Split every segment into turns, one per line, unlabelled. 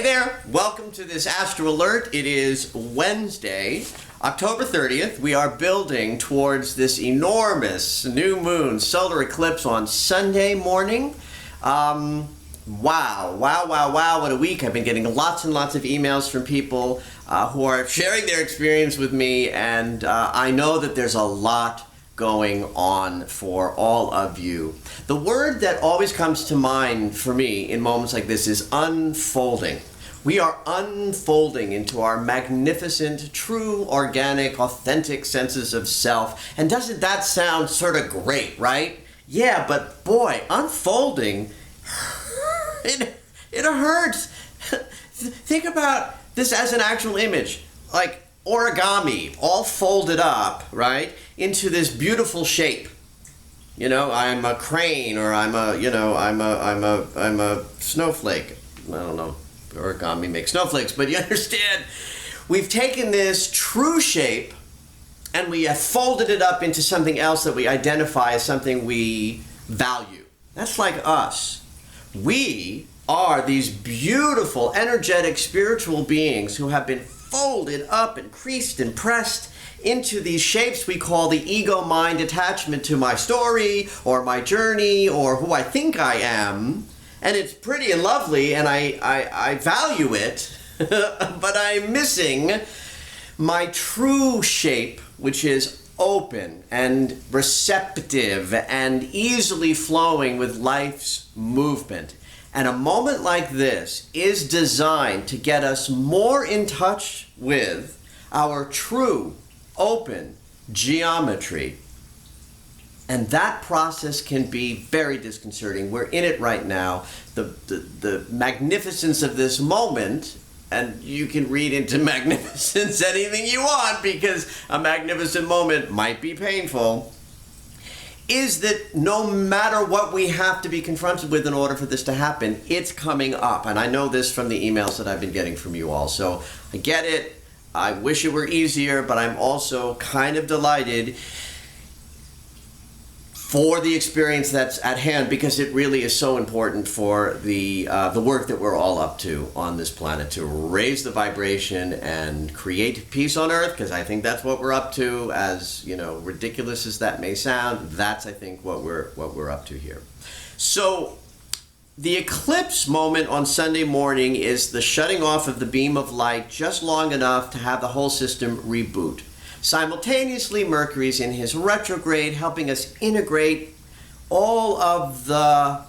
there, welcome to this Astro Alert. It is Wednesday, October 30th. We are building towards this enormous new moon solar eclipse on Sunday morning. Wow, what a week. I've been getting lots and lots of emails from people who are sharing their experience with me, and I know that there's a lot going on for all of you. The word that always comes to mind for me in moments like this is unfolding. We are unfolding into our magnificent, true, organic, authentic senses of self. And doesn't that sound sort of great, right? Yeah, but boy, unfolding, it hurts. Think about this as an actual image, like origami, all folded up, right, into this beautiful shape. You know, I'm a crane, or I'm a snowflake. I don't know, origami makes snowflakes, but you understand. We've taken this true shape and we have folded it up into something else that we identify as something we value. That's like us. We are these beautiful, energetic, spiritual beings who have been folded up and creased and pressed into these shapes we call the ego mind attachment to my story or my journey or who I think I am. And it's pretty and lovely, and I value it, but I'm missing my true shape, which is open and receptive and easily flowing with life's movement. And a moment like this is designed to get us more in touch with our true, open geometry. And that process can be very disconcerting. We're in it right now. The magnificence of this moment, and you can read into magnificence anything you want because a magnificent moment might be painful, is that no matter what we have to be confronted with in order for this to happen, it's coming up. And I know this from the emails that I've been getting from you all. So I get it. I wish it were easier, but I'm also kind of delighted for the experience that's at hand, because it really is so important for the work that we're all up to on this planet, to raise the vibration and create peace on Earth, because I think that's what we're up to. As you know, ridiculous as that may sound, that's I think what we're up to here. So the eclipse moment on Sunday morning is the shutting off of the beam of light just long enough to have the whole system reboot. Simultaneously, Mercury's in his retrograde, helping us integrate all of the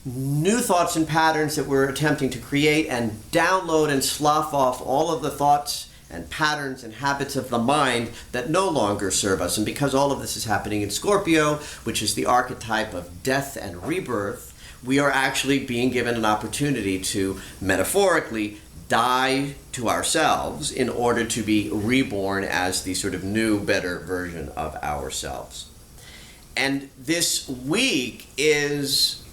new thoughts and patterns that we're attempting to create and download and slough off all of the thoughts and patterns and habits of the mind that no longer serve us. And because all of this is happening in Scorpio, which is the archetype of death and rebirth, we are actually being given an opportunity to, metaphorically, die to ourselves in order to be reborn as the sort of new, better version of ourselves. And this week is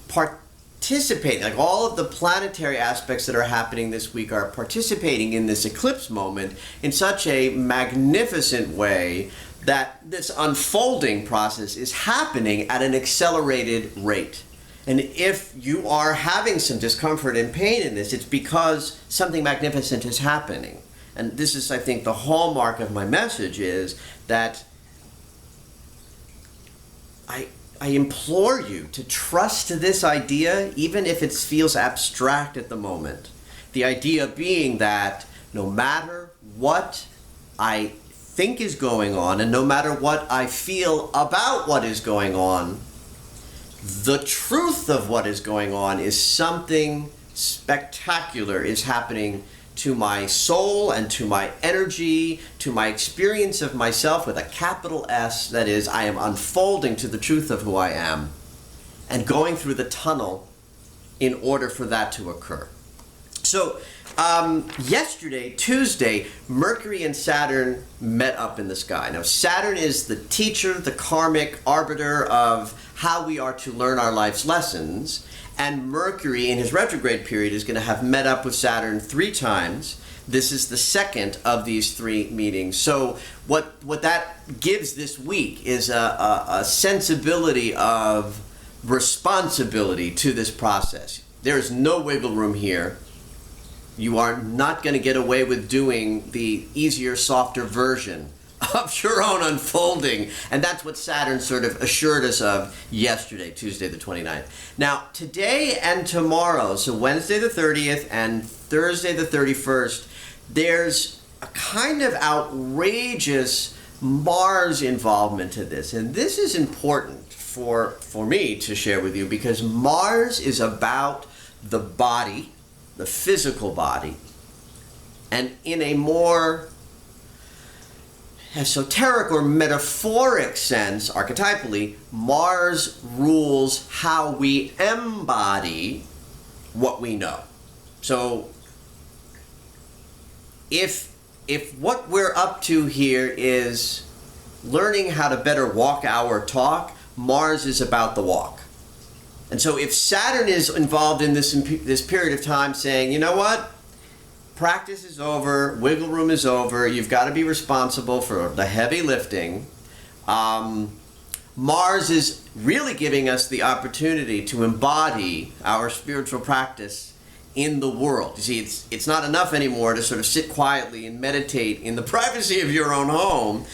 participating, like all of the planetary aspects that are happening this week are participating in this eclipse moment in such a magnificent way that this unfolding process is happening at an accelerated rate. And if you are having some discomfort and pain in this, it's because something magnificent is happening. And this is, I think, the hallmark of my message, is that I implore you to trust this idea, even if it feels abstract at the moment. The idea being that no matter what I think is going on, and no matter what I feel about what is going on, the truth of what is going on is something spectacular is happening to my soul and to my energy, to my experience of myself with a capital S. That is, I am unfolding to the truth of who I am and going through the tunnel in order for that to occur. So yesterday, Tuesday, Mercury and Saturn met up in the sky. Now, Saturn is the teacher, the karmic arbiter of how we are to learn our life's lessons. And Mercury, in his retrograde period, is going to have met up with Saturn 3 times. This is the second of these 3 meetings. So what that gives this week is a sensibility of responsibility to this process. There is no wiggle room here. You are not going to get away with doing the easier, softer version of your own unfolding. And that's what Saturn sort of assured us of yesterday, Tuesday the 29th. Now, today and tomorrow, so Wednesday the 30th and Thursday the 31st, there's a kind of outrageous Mars involvement to this. And this is important for me to share with you, because Mars is about the body, the physical body, and in a more esoteric or metaphoric sense, archetypally, Mars rules how we embody what we know. So if what we're up to here is learning how to better walk our talk, Mars is about the walk. And so if Saturn is involved in this period of time saying, you know what? Practice is over, wiggle room is over, you've got to be responsible for the heavy lifting. Mars is really giving us the opportunity to embody our spiritual practice in the world. You see, it's not enough anymore to sort of sit quietly and meditate in the privacy of your own home.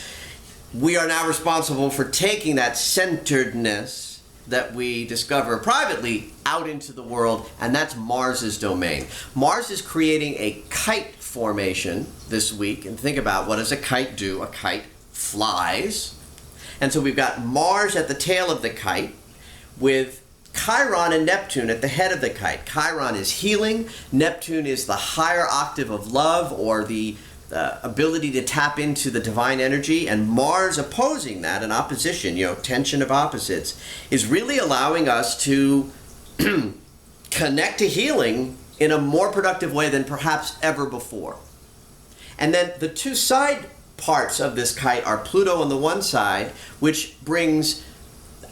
We are now responsible for taking that centeredness that we discover privately out into the world, and that's Mars's domain. Mars is creating a kite formation this week, and think about, what does a kite do? A kite flies. And so we've got Mars at the tail of the kite with Chiron and Neptune at the head of the kite. Chiron is healing, Neptune is the higher octave of love, or the ability to tap into the divine energy, and Mars opposing that, in opposition, tension of opposites, is really allowing us to connect to healing in a more productive way than perhaps ever before. And then the two side parts of this kite are Pluto on the one side, which brings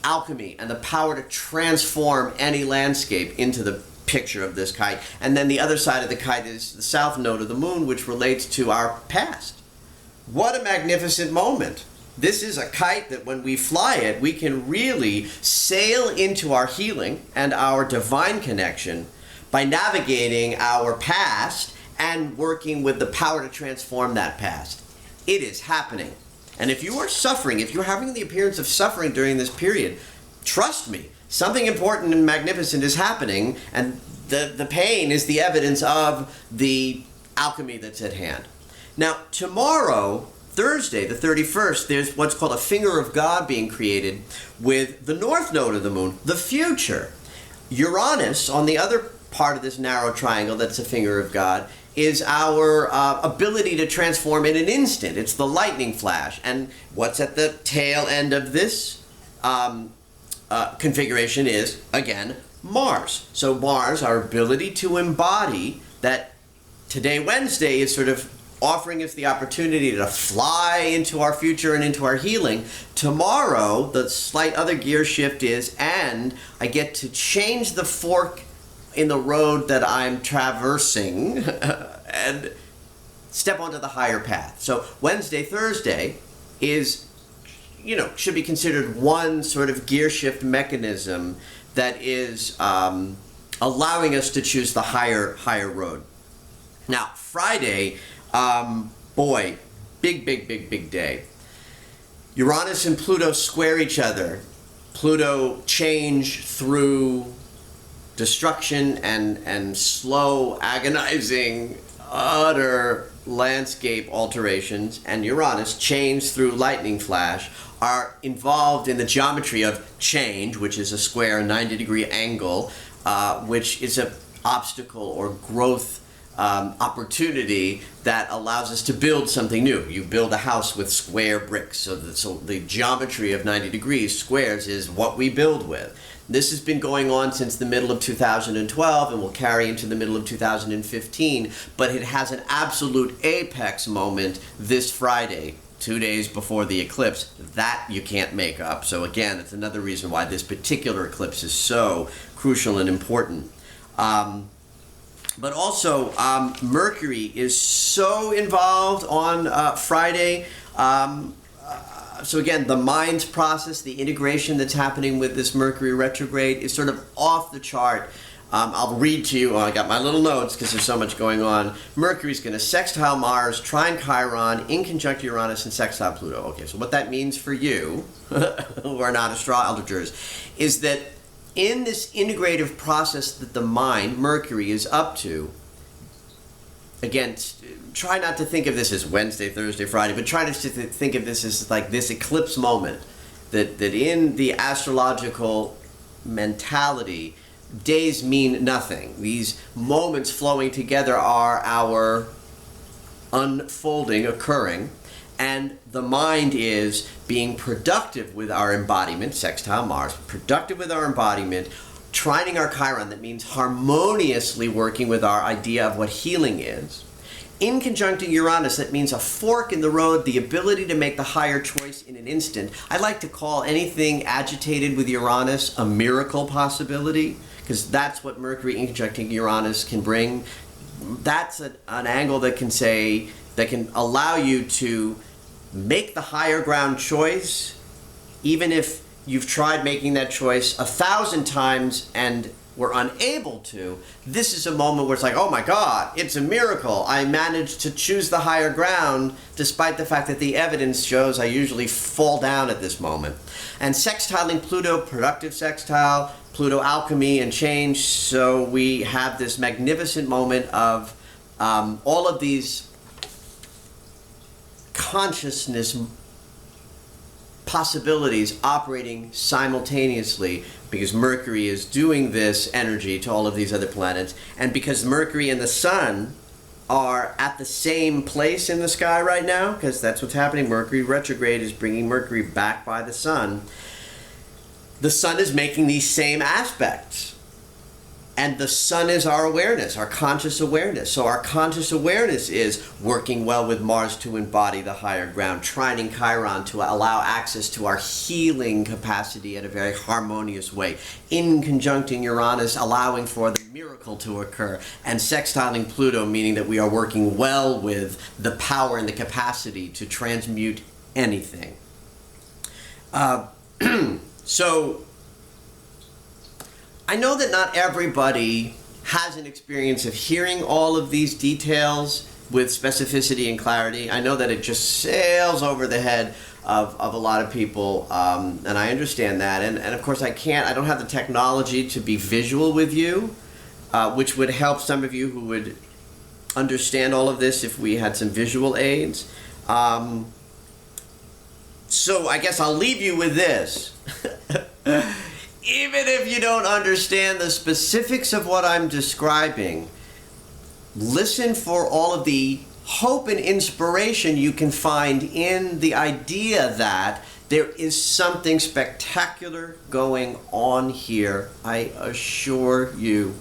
alchemy and the power to transform any landscape into the picture of this kite. And then the other side of the kite is the south node of the moon, which relates to our past. What a magnificent moment. This is a kite that when we fly it, we can really sail into our healing and our divine connection by navigating our past and working with the power to transform that past. It is happening. And if you are suffering, if you're having the appearance of suffering during this period, trust me, something important and magnificent is happening, and the pain is the evidence of the alchemy that's at hand. Now, tomorrow, Thursday, the 31st, there's what's called a finger of God being created with the north node of the moon, the future. Uranus, on the other part of this narrow triangle that's a finger of God, is our ability to transform in an instant. It's the lightning flash. And what's at the tail end of this configuration is, again, Mars. So Mars, our ability to embody that today, Wednesday, is sort of offering us the opportunity to fly into our future and into our healing. Tomorrow, the slight other gear shift is, and I get to change the fork in the road that I'm traversing and step onto the higher path. So Wednesday, Thursday is, should be considered one sort of gear shift mechanism that is allowing us to choose the higher road. Now, Friday, big day. Uranus and Pluto square each other. Pluto change through destruction and slow, agonizing, utter landscape alterations, and Uranus, change through lightning flash, are involved in the geometry of change, which is a square 90-degree angle, which is an obstacle or growth opportunity that allows us to build something new. You build a house with square bricks, so the geometry of 90 degrees, squares, is what we build with. This has been going on since the middle of 2012 and will carry into the middle of 2015, but it has an absolute apex moment this Friday, 2 days before the eclipse. That you can't make up. So again, it's another reason why this particular eclipse is so crucial and important. But also, Mercury is so involved on Friday. So again, the mind's process, the integration that's happening with this Mercury retrograde is sort of off the chart I'll read to you. I got my little notes because there's so much going on. Mercury's going to sextile Mars, trine Chiron, in conjunct Uranus, and sextile Pluto. Okay, so what that means for you, who are not astrologers, is that in this integrative process that the mind, Mercury, is up to, again, try not to think of this as Wednesday, Thursday, Friday, but try to think of this as like this eclipse moment, that in the astrological mentality, days mean nothing. These moments flowing together are our unfolding, occurring, and the mind is being productive with our embodiment, sextile Mars, productive with our embodiment, trining our Chiron, that means harmoniously working with our idea of what healing is. In conjuncting Uranus, that means a fork in the road, the ability to make the higher choice in an instant. I like to call anything agitated with Uranus a miracle possibility, because that's what Mercury in conjuncting Uranus can bring. That's an angle that can allow you to make the higher ground choice, even if you've tried making that choice 1,000 times and were unable to. This is a moment where it's like, oh my God, it's a miracle. I managed to choose the higher ground despite the fact that the evidence shows I usually fall down at this moment. And sextiling Pluto, productive sextile, Pluto alchemy and change. So we have this magnificent moment of all of these consciousness possibilities operating simultaneously, because Mercury is doing this energy to all of these other planets, and because Mercury and the Sun are at the same place in the sky right now, because that's what's happening. Mercury retrograde is bringing Mercury back by the Sun. The Sun is making these same aspects. And the Sun is our awareness, our conscious awareness. So our conscious awareness is working well with Mars to embody the higher ground, trining Chiron to allow access to our healing capacity in a very harmonious way, in conjuncting Uranus, allowing for the miracle to occur, and sextiling Pluto, meaning that we are working well with the power and the capacity to transmute anything. So I know that not everybody has an experience of hearing all of these details with specificity and clarity. I know that it just sails over the head of a lot of people, and I understand that. And of course I don't have the technology to be visual with you, which would help some of you who would understand all of this if we had some visual aids. So I guess I'll leave you with this. Even if you don't understand the specifics of what I'm describing, listen for all of the hope and inspiration you can find in the idea that there is something spectacular going on here. I assure you.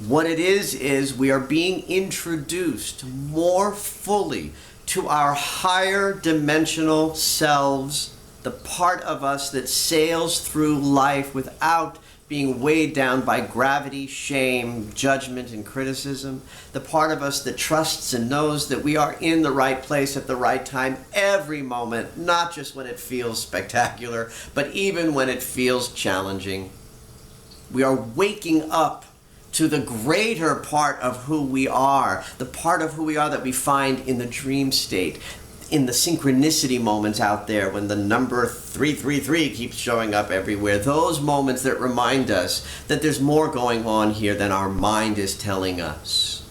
What it is we are being introduced more fully to our higher dimensional selves, the part of us that sails through life without being weighed down by gravity, shame, judgment, and criticism. The part of us that trusts and knows that we are in the right place at the right time every moment, not just when it feels spectacular, but even when it feels challenging. We are waking up to the greater part of who we are, the part of who we are that we find in the dream state, in the synchronicity moments out there when the number 333 keeps showing up everywhere. Those moments that remind us that there's more going on here than our mind is telling us.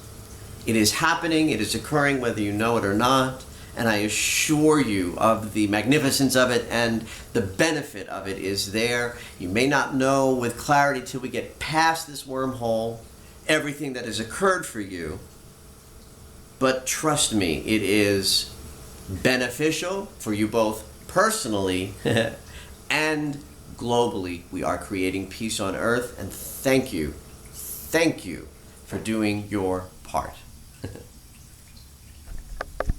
It is happening, it is occurring whether you know it or not, and I assure you of the magnificence of it, and the benefit of it is there. You may not know with clarity till we get past this wormhole everything that has occurred for you, but trust me, it is beneficial for you both personally and globally. We are creating peace on earth, and thank you for doing your part.